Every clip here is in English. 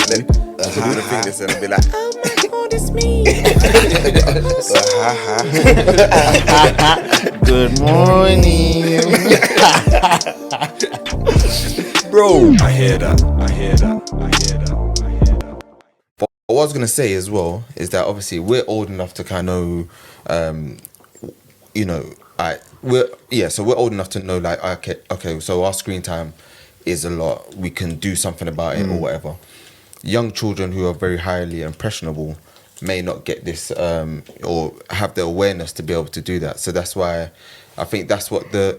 Then to do the thing this and be like, oh my god, it's me. Good morning. Bro. I hear that. But what I was gonna say as well is that obviously we're old enough to kind of, so we're old enough to know like okay, so our screen time is a lot. We can do something about it or whatever. Young children who are very highly impressionable may not get this or have the awareness to be able to do that. So that's why I think that's what the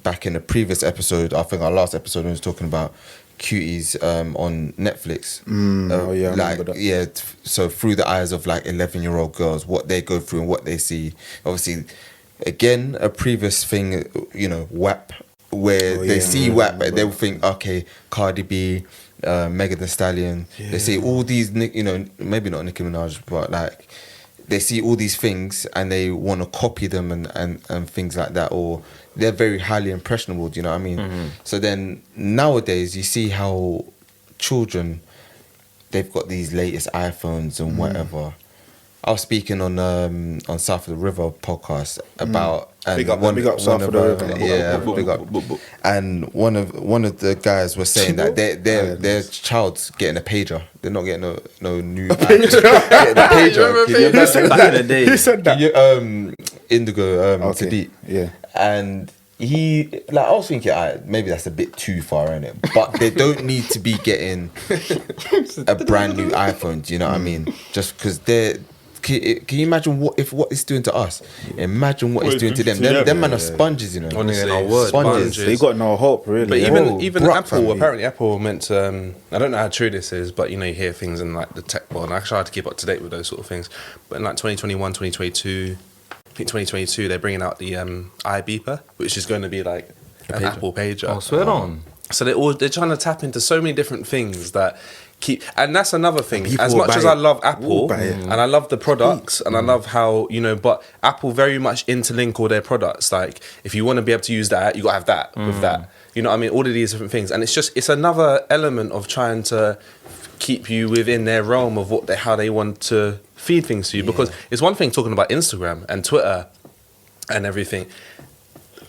back in the previous episode, I think our last episode was talking about cuties on Netflix. I remember that. So through the eyes of like 11-year-old girls, what they go through and what they see. Obviously, again, a previous thing, WAP, where they see WAP, but they'll think, okay, Cardi B, Megan Thee Stallion. They see all these, maybe not Nicki Minaj, but like they see all these things and they want to copy them and things like that, or they're very highly impressionable. Do you know what I mean? So then nowadays you see how children, they've got these latest iPhones and whatever. I was speaking on South of the River podcast about Big up South of the River. Yeah, big up. And one of the guys was saying that their child's getting a pager. They're not getting no new pager. Getting a pager. Who said that? Who said that? Indigo Okay. Sadiq. Yeah. And he, like, I was thinking, maybe that's a bit too far, innit? But they don't need to be getting a brand new iPhone. Do you know what I mean? Just because they're. Can you imagine what it's doing to us? Imagine what it's doing to them. Them man are sponges, Honestly, sponges. They got no hope, really. But even Brock Apple, family. apparently Apple meant to, I don't know how true this is, but you hear things in like the tech world, and I try to keep up to date with those sort of things. But in like 2021, 2022, I think 2022, they're bringing out the iBeeper, which is going to be like an Apple pager. Oh, swear on. So they're trying to tap into so many different things that and that's another thing. People As much as I love Apple and and I love the products and I love how, but Apple very much interlink all their products. Like if you want to be able to use that, you got to have that with that. You know what I mean? All of these different things. And it's another element of trying to keep you within their realm of how they want to feed things to you. Because it's one thing talking about Instagram and Twitter and everything.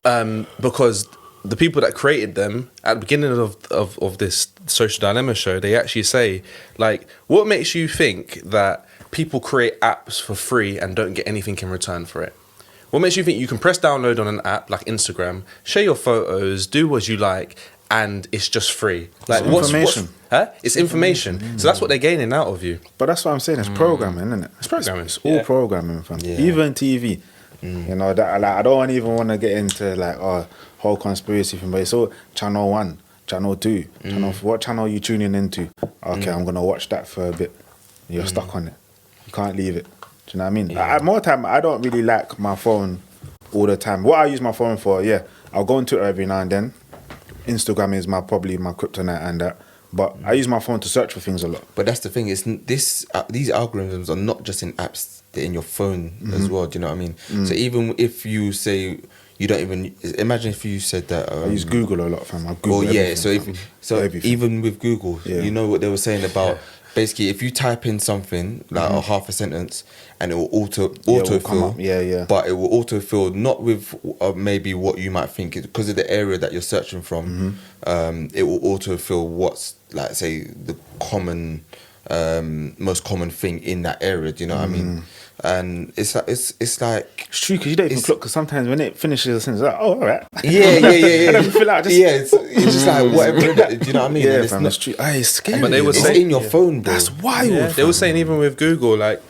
Because the people that created them at the beginning of this Social Dilemma show, they actually say, like, what makes you think that people create apps for free and don't get anything in return for it? What makes you think you can press download on an app like Instagram, share your photos, do what you like, and it's just free? Like, it's information. It's information. So that's what they're gaining out of you. But that's what I'm saying. It's programming, isn't it? It's programming. It's all programming, fam. Yeah. Even TV. That like I don't even want to get into like whole conspiracy thing, but it's all channel 1, channel 2, channel. What channel are you tuning into? Okay, I'm gonna watch that for a bit. You're stuck on it. You can't leave it. Do you know what I mean? More time, I don't really like my phone all the time. What I use my phone for, I'll go on Twitter every now and then. Instagram is probably my kryptonite and that. But I use my phone to search for things a lot. But that's the thing. It's these algorithms are not just in apps; they're in your phone as well. Do you know what I mean? So even if you say you don't even imagine if you said that I use Google a lot, fam. I Google everything, everything. Even with Google, you know what they were saying about basically if you type in something like a half a sentence and it will autofill, but it will autofill not with maybe what you might think because of the area that you're searching from. It will autofill what's like say the common most common thing in that area. Do you know what I mean? And it's like it's true because you don't even clock. Because sometimes when it finishes a sentence, it's like, oh, all right. Yeah. And then you feel like it's just like whatever. Do you know what I mean? Yeah, it's fam, it's true. It's scary. But they were it's saying, in your phone, bro. That's wild. Yeah. They were saying even with Google, like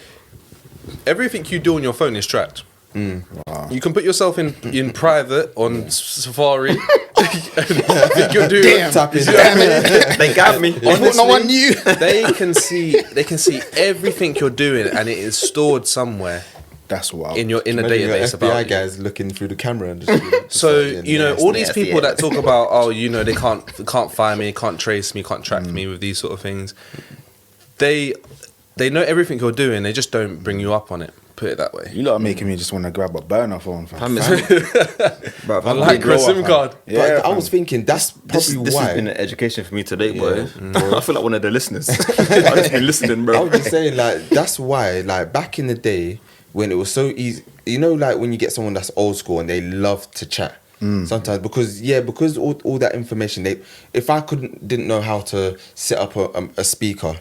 everything you do on your phone is tracked. Wow. You can put yourself in private on Safari. I think you're doing. Damn it. They got me. Honestly, no one knew. They can see everything you're doing, and it is stored somewhere. That's wild. In a Imagine database your about FBI you. guys looking through the camera and just So all these people that talk about they can't find me, can't trace me, can't track me with these sort of things. They know everything you're doing. They just don't bring you up on it Put it that way. You lot are making me just want to grab a burner phone, fam. Bruv, I like blow a SIM up, card. Yeah, But I fam. was thinking that's This probably has why. been an education for me today, boy. I feel like one of the listeners. I've just been listening, I bro. was just saying, like, that's why, like, back in the day when it was so easy, you know, like when you get someone that's old school and they love to chat. Sometimes because all that information, if I didn't know how to set up a speaker,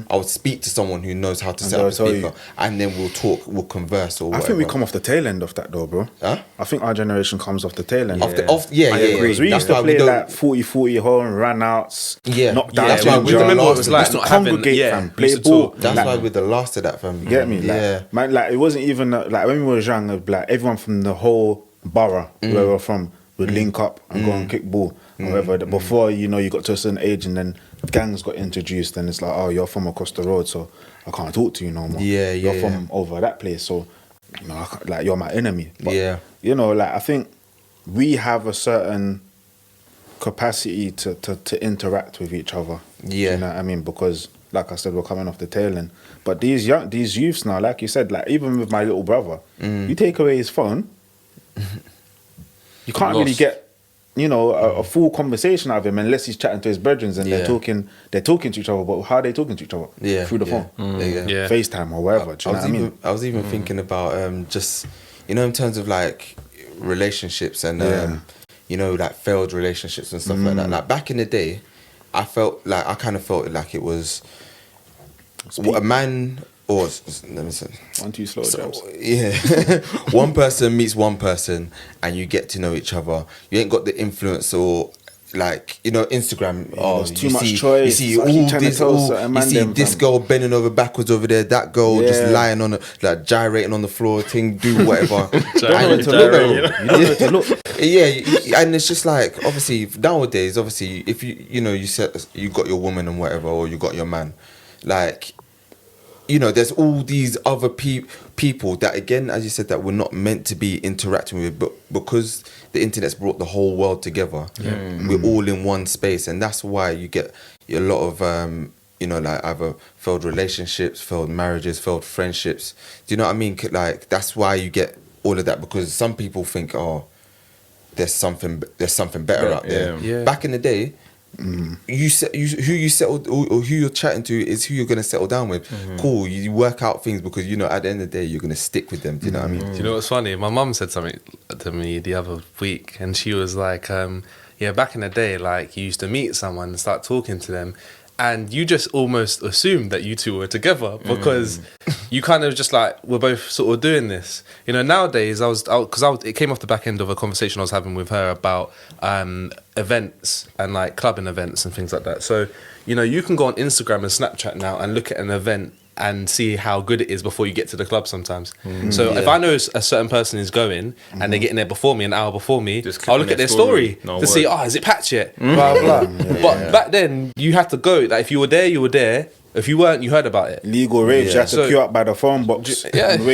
I would speak to someone who knows how to set up a they'll tell you. speaker, and then we'll converse or I whatever. think we come off the tail end of that though, bro. Huh? I think our generation comes off the tail end. I agree. Because we That's used to why we play don't- like 40-40 home, run outs, Yeah. knock Yeah, down. that's why we remember what it was like used to not having- congregate, yeah, fam, we play used to ball. talk. That's Like, why we're the last of that, fam. you get me? Like, Yeah. man, like it wasn't even like when we were young, like everyone from the whole borough where we're from would link up and go and kick ball and whatever. Before you got to a certain age and then gangs got introduced and it's like, oh, you're from across the road, so I can't talk to you no more. Yeah, You're yeah, from over that place, so I can't, like you're my enemy. But, Yeah. like I think we have a certain capacity to interact with each other. Yeah. You know what I mean? Because like I said, we're coming off the tail end. But these youths now, like you said, like even with my little brother, you take away his phone, you can't really Lost. get, a full conversation out of him unless he's chatting to his brethren and Yeah. they're talking to each other. But how are they talking to each other? Yeah, Through the yeah. phone, Yeah. FaceTime or whatever. Do you know what I mean? I was even thinking about just in terms of like relationships and like failed relationships and stuff like that. Like back in the day, I kind of felt like it was what a man or let me say. 1, 2, slow jabs. Yeah, one person meets one person and you get to know each other. You ain't got the influence or like Instagram. there's too you much see, choice. You see So I keep all trying to this. tell All, certain you man see them, this fam. girl bending over backwards over there. That girl just Yeah. lying on like gyrating on the floor. Thing do whatever. Don't know where to look, though. You don't know where to look. Yeah, and it's just like obviously nowadays, obviously if you got your woman and whatever, or you got your man, like there's all these other people that again, as you said, that we're not meant to be interacting with, but because the internet's brought the whole world together, we're all in one space, and that's why you get a lot of like either failed relationships, failed marriages, failed friendships. Do you know what I mean? Like that's why you get all of that, because some people think, oh, there's something better out there. Yeah. Back in the day, who you settled or who you're chatting to is who you're gonna settle down with. Cool, you work out things because at the end of the day you're gonna stick with them. Do you know what I mean? Do you know what's funny? My mum said something to me the other week, and she was like, back in the day, like you used to meet someone and start talking to them, and you just almost assumed that you two were together because you kind of just like we're both sort of doing this. Nowadays it came off the back end of a conversation I was having with her about events and like clubbing events and things like that. So you can go on Instagram and Snapchat now and look at an event and see how good it is before you get to the club sometimes. So if I know a certain person is going and they're getting there before me, an hour before me, Just click I'll on look their at their story. story No to see, word. is it packed yet? Blah, blah. But back then, you had to go. Like, if you were there, you were there. If you weren't, you heard about it. Legal raves, you have to So- queue up by the phone box. Yeah. And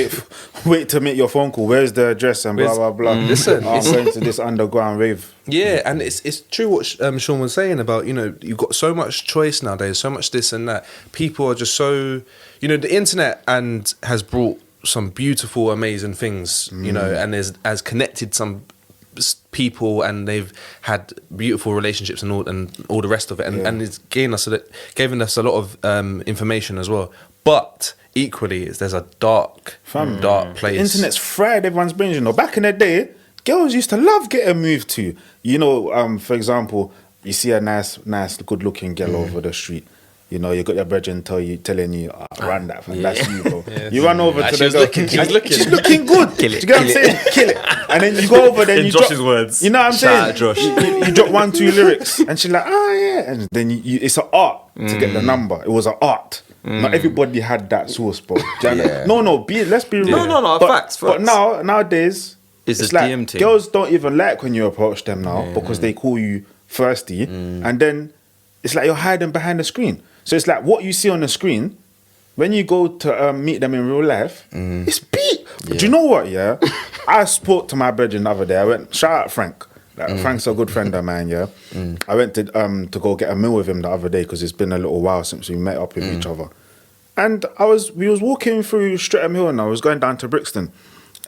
wait to make your phone call. Where's the address and blah blah blah. Listen, I'm going to this underground rave. Yeah, and it's true what Sean was saying about, you've got so much choice nowadays, so much this and that. People are just so, the internet has brought some beautiful, amazing things, and has connected some people, and they've had beautiful relationships and all the rest of it, and it's given us a lot of information as well. But equally, there's a dark place. Internet's fried everyone's brains. Back in the day, girls used to love getting moved to. For example, you see a nice, good-looking girl over the street. You got your brethren telling you, run that, fam. That's you, bro. You run over to she the was girl. looking- she was looking. She's looking good. Kill it, Do you get what I'm saying? Kill it. And then you go over, then In you Josh's drop, words. You know what I'm Shout saying? out Josh. You drop 1, 2 lyrics, and she's like, yeah. And then it's an art to get the number. It was an art. Not everybody had that source, bro. Do you know? No. Let's be real. No, facts. But nowadays, It's it's a like DM thing. girls don't even like when you approach them now because they call you thirsty, and then it's like you're hiding behind the screen. So it's like what you see on the screen, when you go to meet them in real life, it's beat. But do you know what? Yeah, I spoke to my brethren the other day. I went, shout out Frank. Like, Frank's a good friend of mine. Yeah, I went to go get a meal with him the other day because it's been a little while since we met up with each other. And we was walking through Streatham Hill, and I was going down to Brixton,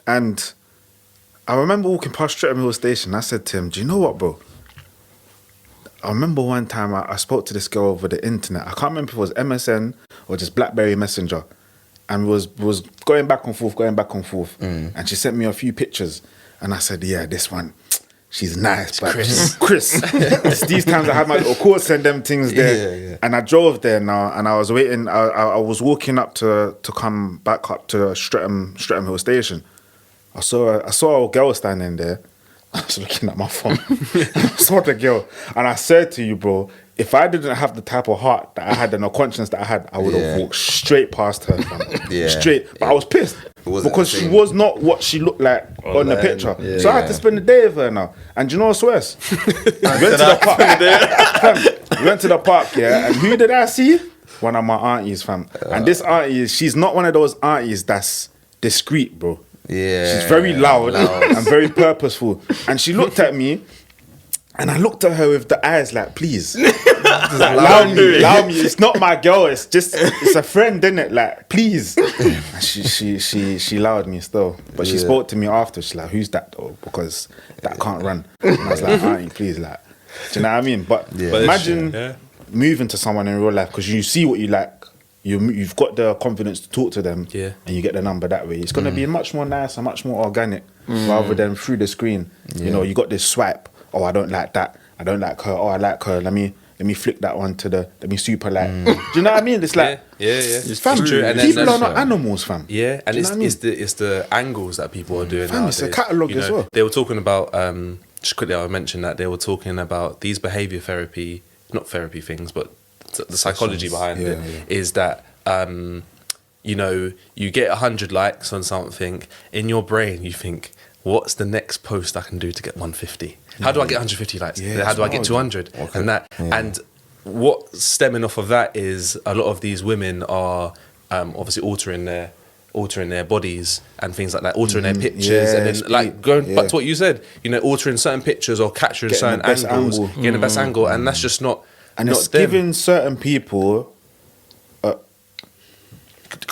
and I remember walking past Streatham Hill station. I said to him, "Do you know what, bro? I remember one time I spoke to this girl over the internet. I can't remember if it was MSN or just BlackBerry Messenger, and was going back and forth, and she sent me a few pictures, and I said, yeah, this one." She's nice, but Chris. It's these times I had my little course and them things there, and I drove there now, and I was waiting. I was walking up to come back up to Streatham Hill Station. I saw a girl standing there. I was looking at my phone. I saw the girl, and I said to you, bro, if I didn't have the type of heart that I had and the conscience that I had, I would have walked straight past her, man. Straight. But I was pissed because she was not what she looked like on the picture. So I had to spend the day with her now. And do you know what's worse? We went to the park. We went to the park, yeah. And who did I see? One of my aunties, fam. And this auntie, she's not one of those aunties that's discreet, bro. Yeah. She's very loud and very purposeful. And she looked at me, and I looked at her with the eyes like, please, like, allow me. It's not my girl. It's a friend, innit? Like, please. And she allowed me still, but she spoke to me after. She's like, "Who's that though? Because that can't run." And I was like, "Auntie, please, like, do you know what I mean?" But imagine moving to someone in real life because you see what you like. You've got the confidence to talk to them, and you get the number that way. It's gonna be much more nice and much more organic rather than through the screen. You know, you got this swipe. Oh, I don't like that. I don't like her. Oh, I like her. Let me flick that one to let me super like. Do you know what I mean? It's like it's fam, true. And people are not animals, fam. Yeah, and it's the angles that people are doing. Fam, nowadays. it's a catalogue as well. They were talking about just quickly. I'll mention that they were talking about these behavior therapy, not therapy things, but the psychology behind it is that. You know, you get 100 likes on something, in your brain you think, what's the next post I can do to get 150? How do I get 150 likes? How do I get 200? Okay. And what's stemming off of that is a lot of these women are obviously altering their bodies and things like that, altering their pictures, and then like going back to what you said, you know, altering certain pictures or capturing certain angles, getting the best angle, and that's just not. And it's giving certain people.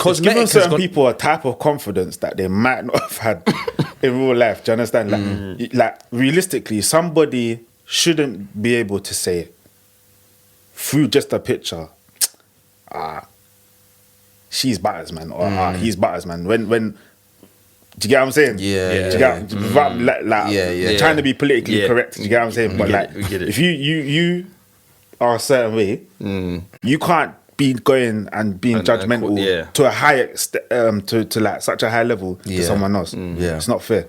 It's giving certain people a type of confidence that they might not have had in real life. Do you understand? Like realistically, somebody shouldn't be able to say through just a picture, she's batters, man, or he's batters, man. When do you get what I'm saying? Trying to be politically correct. Do you get what I'm saying? But like, if you are a certain way, you can't be going and being judgmental to a high to like such a high level to someone else. It's not fair.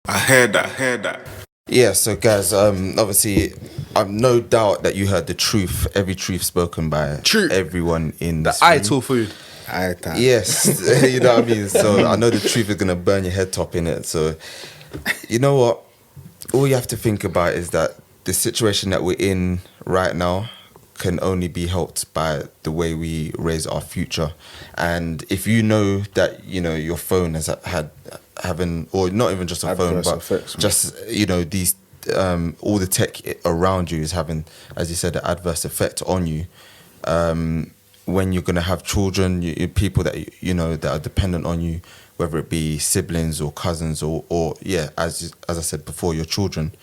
I heard that. Yeah, so guys, obviously, I've no doubt that you heard the truth, every truth spoken by everyone in this room. Tool food. Yes, you know what I mean? So I know the truth is going to burn your head top in it. So, you know what? All you have to think about is that the situation that we're in right now can only be helped by the way we raise our future. And if you know that, you know, your phone has having, or not even just a phone, but effects, just, you know, these all the tech around you is having, as you said, an adverse effect on you. When you're going to have children, people that, you know, that are dependent on you, whether it be siblings or cousins or as I said before, your children,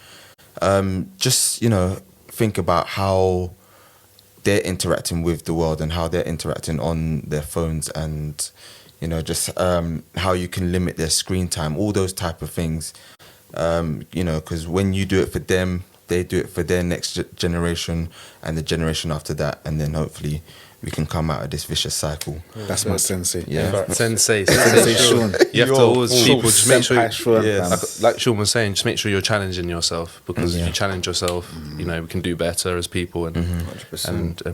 just, you know, think about how they're interacting with the world and how they're interacting on their phones, and, you know, just how you can limit their screen time, all those type of things, you know, because when you do it for them, they do it for their next generation and the generation after that, and then hopefully we can come out of this vicious cycle. That's my sensei. Sensei Sean. You have to always people just make sure. Like Sean was saying, just make sure you're challenging yourself, because if you challenge yourself, you know, we can do better as people, and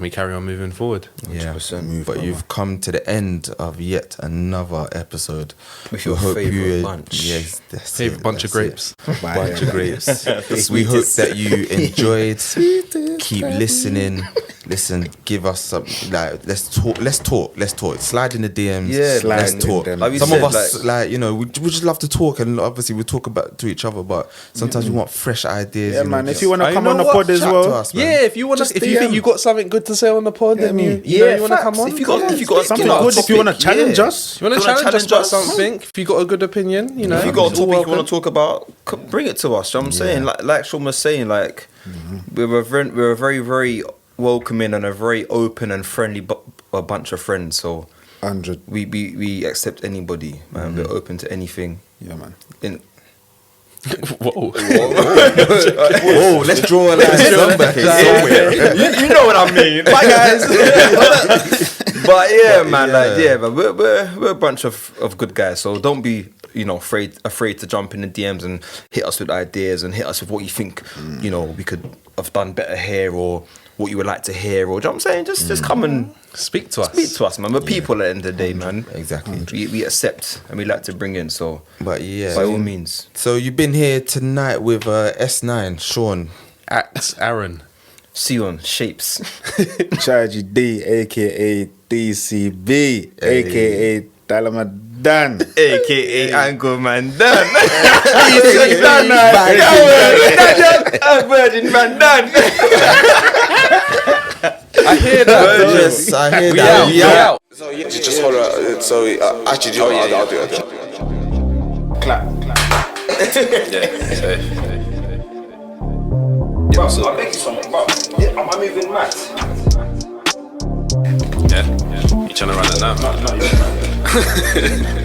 we carry on moving forward. 100%. But you've come to the end of yet another episode. With your favourite bunch. Yes, that's Favourite bunch of grapes. Bunch of grapes. We hope that you enjoyed. keep listening. Listen, give us some, like, let's talk. Slide in the DMs. Yeah, let's slide in talk. them. Like we Some said, of us, like- we just love to talk, and obviously we talk about to each other. But sometimes we want fresh ideas. Yeah, you know, man. If just you want to you come know on the what? pod as chat to well, us, man. Yeah, if you want Just to, if you think DM. you got something good to say on the pod, then you want to come on. If you got something you know, good. If you want to topic, challenge yeah. us, You want to challenge us about something? If you got a good opinion, you know. If you got a it's all topic you want welcome. to talk about, bring it to us. You know what I'm saying? Like Sean was saying, like we're a very, very welcoming and a very open and friendly a bunch of friends. So 100. we accept anybody, man. We're open to anything. Yeah, man. Whoa. Whoa, let's draw a line somewhere. You know what I mean. Bye guys. But yeah, man, but we're a bunch of good guys. So don't be, afraid to jump in the DMs and hit us with ideas and hit us with what you think, we could have done better here, or what you would like to hear, or, do you know what I'm saying? Just come and Speak to us. man. We're people at the end of the day, man. Exactly. We accept and we like to bring in, so But yeah, by all means. So you've been here tonight with S9, Sean. Axron. Seonshapes. Chargie D, aka DCB, aka Dalamadan. AKA Angle Man Dan. Virgin Man Dan. I hear that. Yes, I hear We that. out. We out. So yeah, just hold on. So actually, do you know what? I'll do it. Clap. I'll make you something. Am I moving mad? Yeah. You trying to run it now? No.